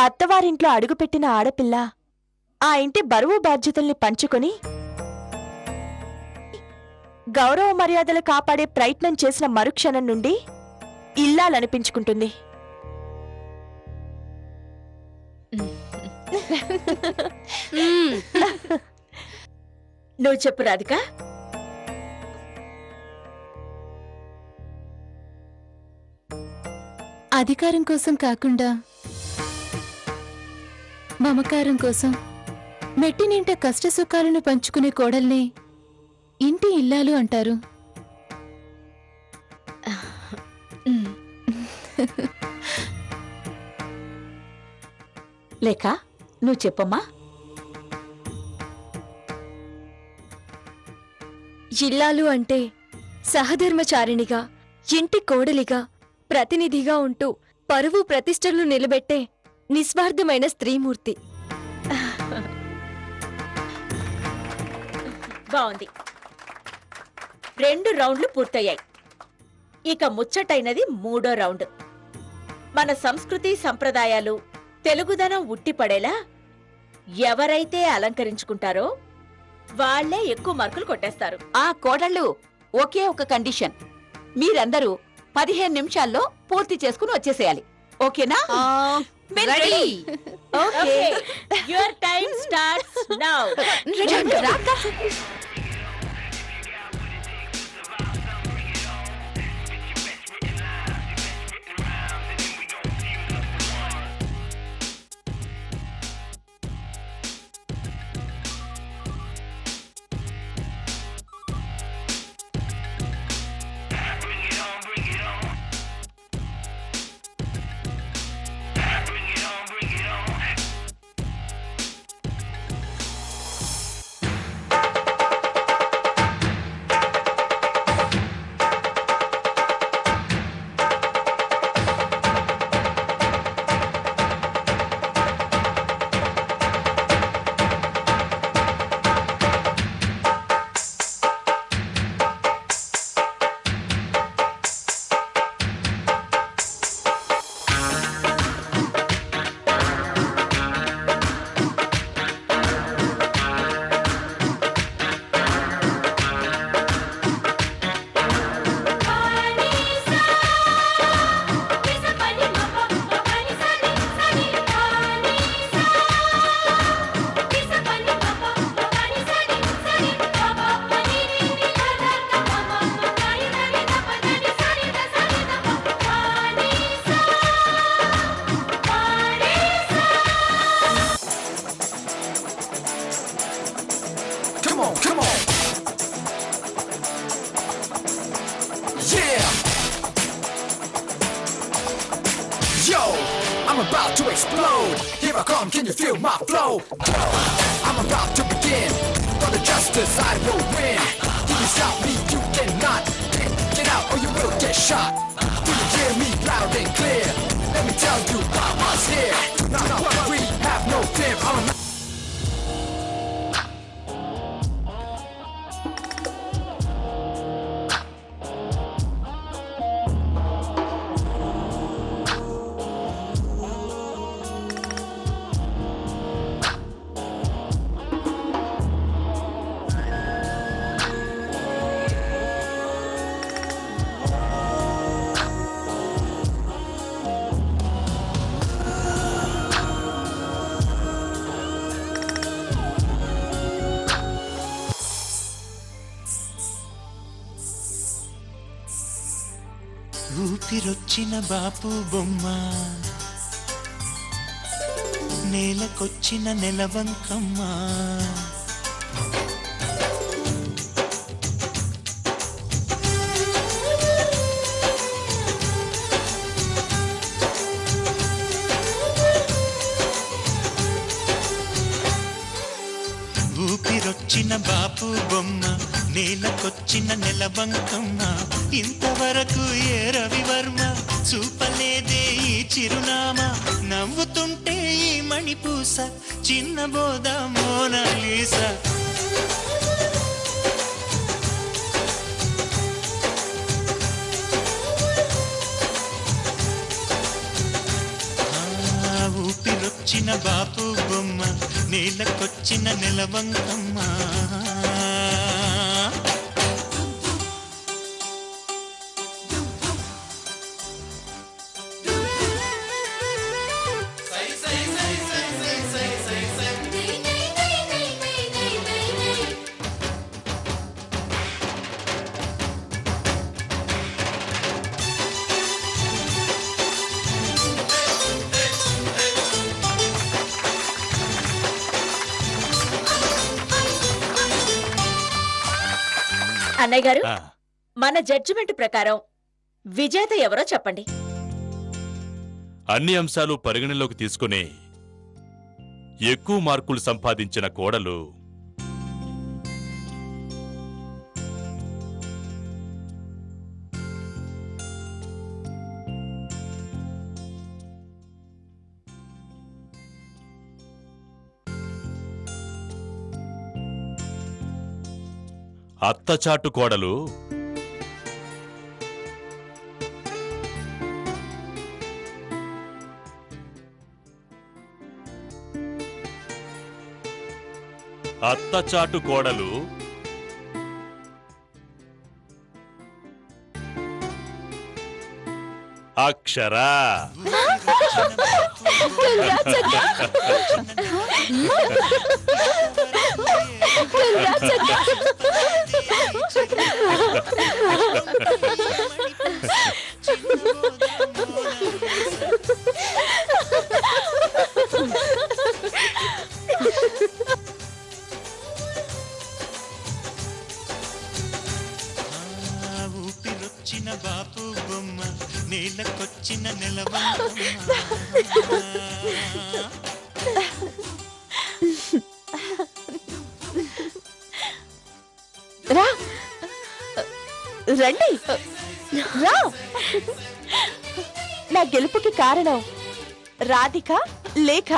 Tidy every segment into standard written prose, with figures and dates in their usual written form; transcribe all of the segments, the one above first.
అత్తవారింట్లో అడుగుపెట్టిన ఆడపిల్ల ఆ ఇంటి బరువు బాధ్యతల్ని పంచుకొని గౌరవ మర్యాదలు కాపాడే ప్రయత్నం చేసిన మరుక్షణం నుండి ఇల్లాలనిపించుకుంటుంది. నువ్వు చెప్పు రాధిక. అధికారం కోసం కాకుండా మమకారం కోసం మెట్టినింట కష్టసుఖాలను పంచుకునే కోడల్ని ఇంటి ఇల్లాలు అంటారు. లేక నువ్వు చెప్పమ్మా. ఇల్లాలు అంటే సహధర్మచారిణిగా, ఇంటి కోడలిగా, ప్రతినిధిగా ఉంటూ పరువు ప్రతిష్టలు నిలబెట్టే నిస్వార్థమైన స్త్రీమూర్తి. బావుంది. 2 రౌండ్లు పూర్తయ్యాయి. ఇక ముచ్చటైనది 3వ రౌండ్. మన సంస్కృతి సంప్రదాయాలు తెలుగుదనం ఉట్టిపడేలా ఎవరైతే అలంకరించుకుంటారో వాళ్లే ఎక్కువ మార్కులు కొట్టేస్తారు. ఆ కోడళ్ళు ఒకే ఒక కండిషన్, మీరందరూ 15 నిమిషాల్లో పూర్తి చేసుకుని వచ్చేసేయాలి. ఓకేనా? Ready. Okay, your time starts now. Come on. Yeah. Yo, I'm about to explode. Here I come, can you feel my flow? I'm about to begin. For the justice I will win. If you stop me, you cannot. Get out or you will get shot. Do you hear me loud and clear? Let me tell you why I'm here. Not we have no fear. I'm a ఊపిరొచ్చిన Bapu బొమ్మ, నేలకొచ్చిన నెలవంకమ్మ, ఊపిరొచ్చిన బాపు బొమ్మ, నేలకొచ్చిన నెలవంకమ్మ, ఇంతవరకు ఏ రవివర్మ చూపలేదే ఈ చిరునామా, నవ్వుతుంటే ఈ మణిపూస చిన్న బోధ మోనాలీసా. ఊపిరొచ్చిన బాపు బొమ్మ నేలకొచ్చిన నెలవంకమ్మ అన్నయ్య గారు ఆ, మన జడ్జిమెంట్ ప్రకారం విజేత ఎవరో చెప్పండి. అన్ని అంశాలు పరిగణలోకి తీసుకుని ఎక్కువ మార్కులు సంపాదించిన కోడలు అత్తచాటు కోడలు అత్తచాటు కోడలు అక్షరా ఊపిరొచ్చిన బాపు బొమ్మ నేలకొచ్చిన నెలవంకమ్మ రా రండి రా. నా గెలుపుకి కారణం రాధిక లేఖ.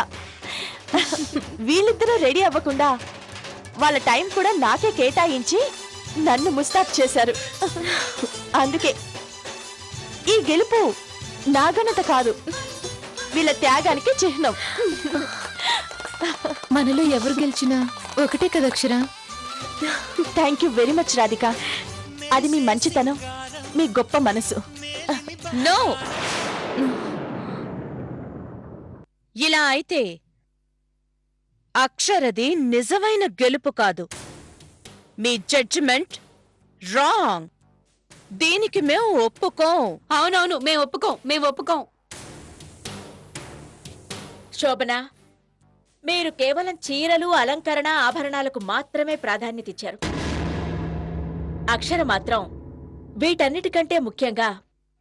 వీళ్ళిద్దరూ రెడీ అవ్వకుండా వాళ్ళ టైం కూడా నాకే కేటాయించి నన్ను ముస్తాబ్ చేశారు. అందుకే ఈ గెలుపు నా ఘనత కాదు, వీళ్ళ త్యాగానికి చిహ్నం. మనలో ఎవరు గెలిచినా ఒకటే కదక్షరా. Thank you very much Radhika. అది మీ మంచితనం, మీ గొప్ప మనసు. నో, ఇలా అయితే అక్షరది నిజమైన గెలుపు కాదు. మీ జడ్జిమెంట్ రాంగ్. దీనికి మేము ఒప్పుకోం. అవునవును, మేము ఒప్పుకోం. శోభన, మీరు కేవలం చీరలు, అలంకరణ, ఆభరణాలకు మాత్రమే ప్రాధాన్యత ఇచ్చారు. అక్షర మాత్రం వీటన్నిటికంటే ముఖ్యంగా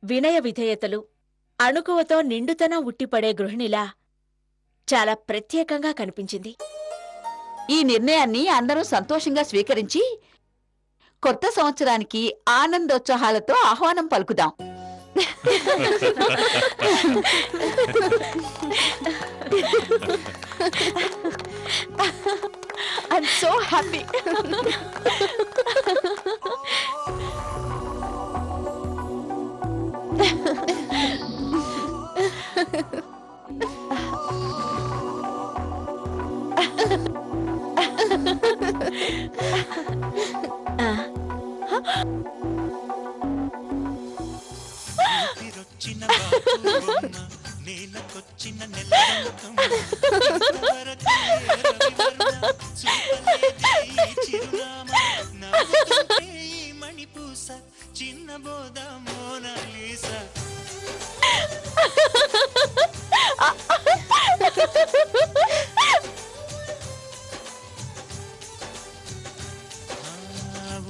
వినయ విధేయతలు, అణుకువతో నిండుతనం ఉట్టిపడే గృహిణిలా చాలా ప్రత్యేకంగా కనిపించింది. ఈ నిర్ణయాన్ని అందరూ సంతోషంగా స్వీకరించి కొత్త సంవత్సరానికి ఆనందోత్సాహాలతో ఆహ్వానం పలుకుదాం. I'm so happy. ఊపిరొచ్చిన బాపు బొమ్మ నేలకొచ్చిన నెలవంకమ్మ ఇంతవరకు ఏ రవివర్మ చూపలేదే ఈ చిరునామా నవ్వుతుంటే ఈ మణిపూస చిన్న బోధ మోనాలీసా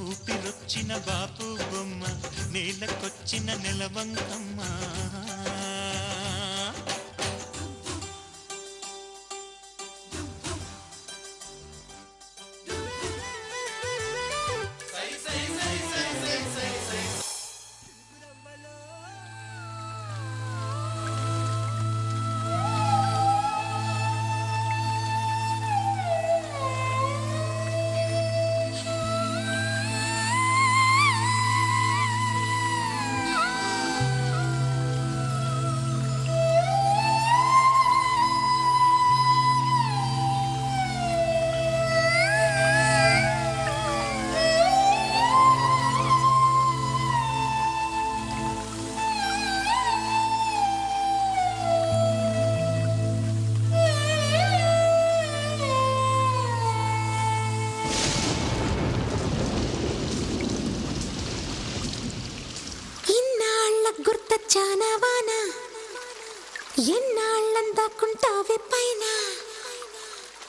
ఊపిరొచ్చిన బాపు బొమ్మ నేలకొచ్చిన నెలవంకమ్మ చానవాన ఎన్నాళ్ళందాకుంటావే పైన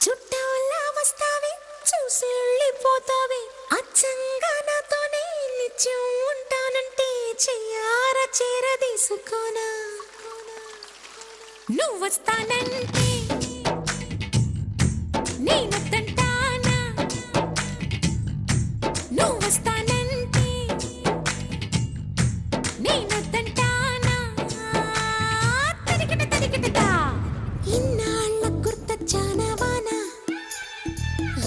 చుట్టూలా వస్తావే చూసి వెళ్ళిపోతావే అచ్చంగా నాతోనే నిత్యం ఉంటానంటే చెయ్యార చేరదీసుకోనా నువ్వు వస్తానంటే నేనొద్దంటానా నువ్వు వస్తానంటే నేనొద్దంటానా తరికిట ఇన్నాళ్ళ గుర్తొచ్చానవాన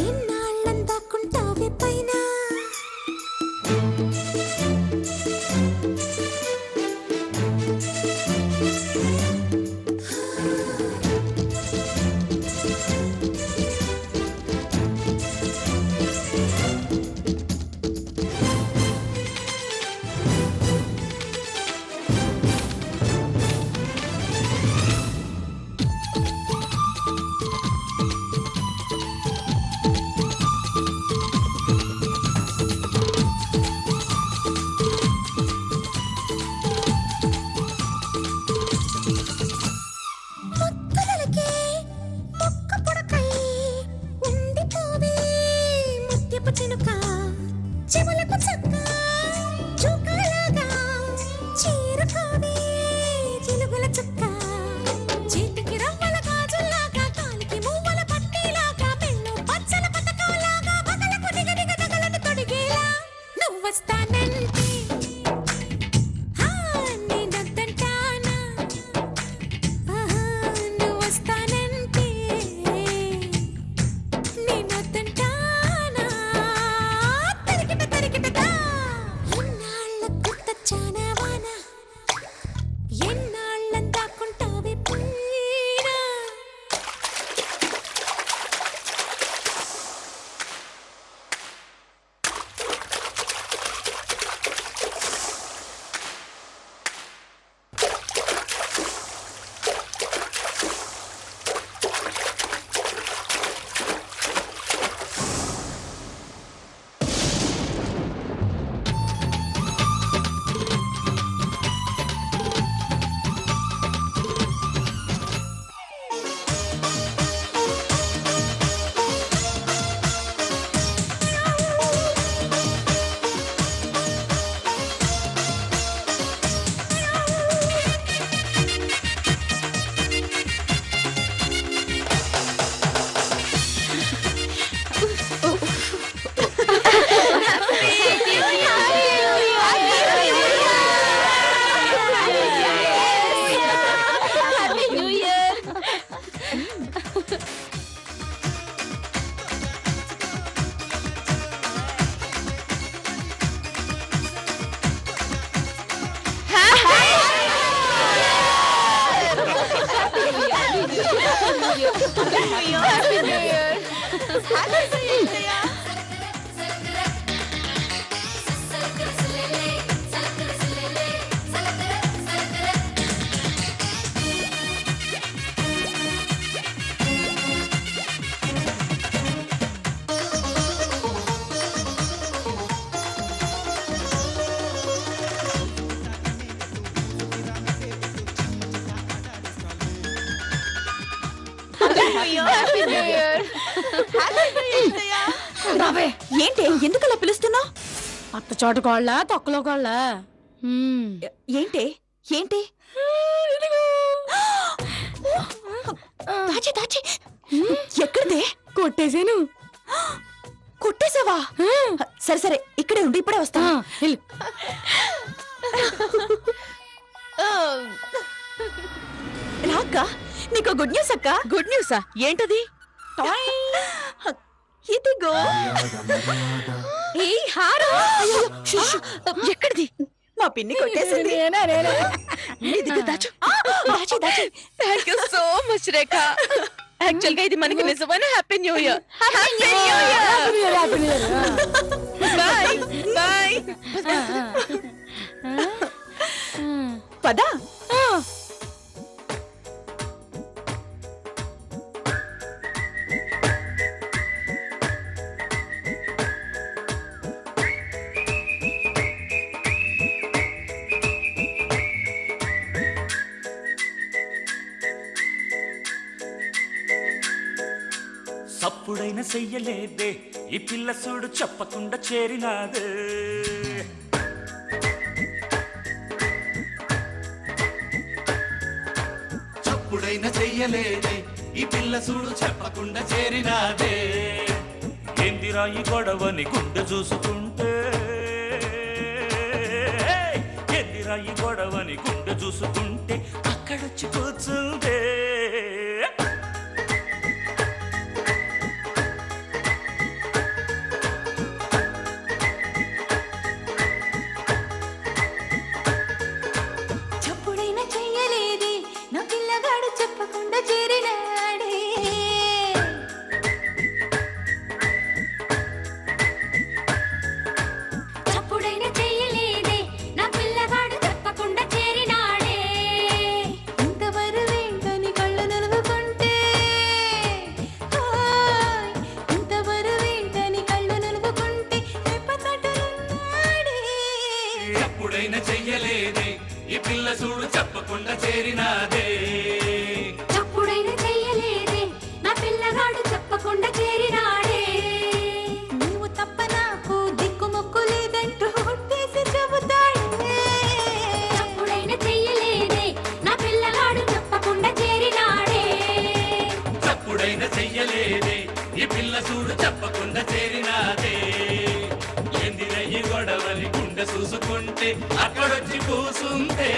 ఎన్నాళ్ళందాకుంటావే పైన ముత్తులకే మొక్క పొడకై ఉండిపోవే ముత్యపు చినుక చెవులకు చక్క చుక్కలాగా చీరుకోవే చిలుగుల చుక్క చేతికి రవ్వల గాజుల్లాగా కాలికి మువ్వల పట్టీలాగా పెళ్ళు పచ్చల పతకంలాగా బగలకు దిగదిగ తగలని తొడిగేలా నువ్వు వస్తానంటే నేనొద్దంటానా నువ్వు వస్తానంటే నేనొద్దంటానా తరికిట ఎన్నాళ్ళ గుర్తొచ్చానవాన ఎన్నాళ్ళందాకుంటావే పైన ఏంటి ఎందుకలా పిలుస్తున్నావు? అత్త చోటు కోళ్ళ తొక్కలో కోళ్ళ ఏంటి ఏంటి దాచి దాచి ఎక్కడిదే? కొట్టేసాను. కొట్టేసావా? సరే సరే ఇక్కడే ఉండి ఇప్పుడే వస్తా. రాక్క నీకు గుడ్ న్యూస్ అక్క. గుడ్ న్యూసా? ఏంటది? ఇదిగో ఎక్కడిది? మా పిన్ని కొట్టేసింది. ఇదిగో దాచు. దాచి దాచి. Thank you so much Rekha. Actual గా ఇది మనకి నిజమైన happy new year. Bye bye. పదా చప్పుడైన చెయ్యలేదే ఈ పిల్ల చూడు చెప్పకుండా చేరినాదే చప్పుడైన చెయ్యలేదే ఈ పిల్ల చూడు చెప్పకుండా చేరినాదే ఏందిరా ఈ గొడవని గుండె చూసుకుంటే ఏందిరా ఈ గొడవని గుండె చూసుకుంటే అక్కడొచ్చి కూర్చుంటే చప్పుడైనా చెయ్యలేదే నా పిల్లగాడు చెప్పకుండా చేరినాడే చప్పుడైనా చెయ్యలేదే నా పిల్లగాడు చెప్పకుండా చేరినాడే ఇంతవరకు ఏంటని కళ్ళు నలుగుకుంటే ఇంతవరకు ఏంటని కళ్ళు నలుగుకుంటే రెప్పతట్టులున్నాడే ఎప్పుడైనా చెయ్యలేదే ఈ పిల్ల చూడు చెప్పకుండా చేరినాదే చప్పుడైనా చెయ్యలేదే నా పిల్లగాడు చెప్పకుండా చేరినాడే నువ్వు తప్ప నాకు దిక్కుమొక్కు లేదంటూ ఒట్టేసి చెబుతాడే చప్పుడైనా చెయ్యలేదే నా పిల్లగాడు చెప్పకుండా చేరినాడే చప్పుడైనా చెయ్యలేదే ఈ పిల్ల చూడు చెప్పకుండా చేరినాదే ఏందిరా ఈ గొడవని గుండె చూసుకుంటే అక్కడొచ్చి కూసుంటే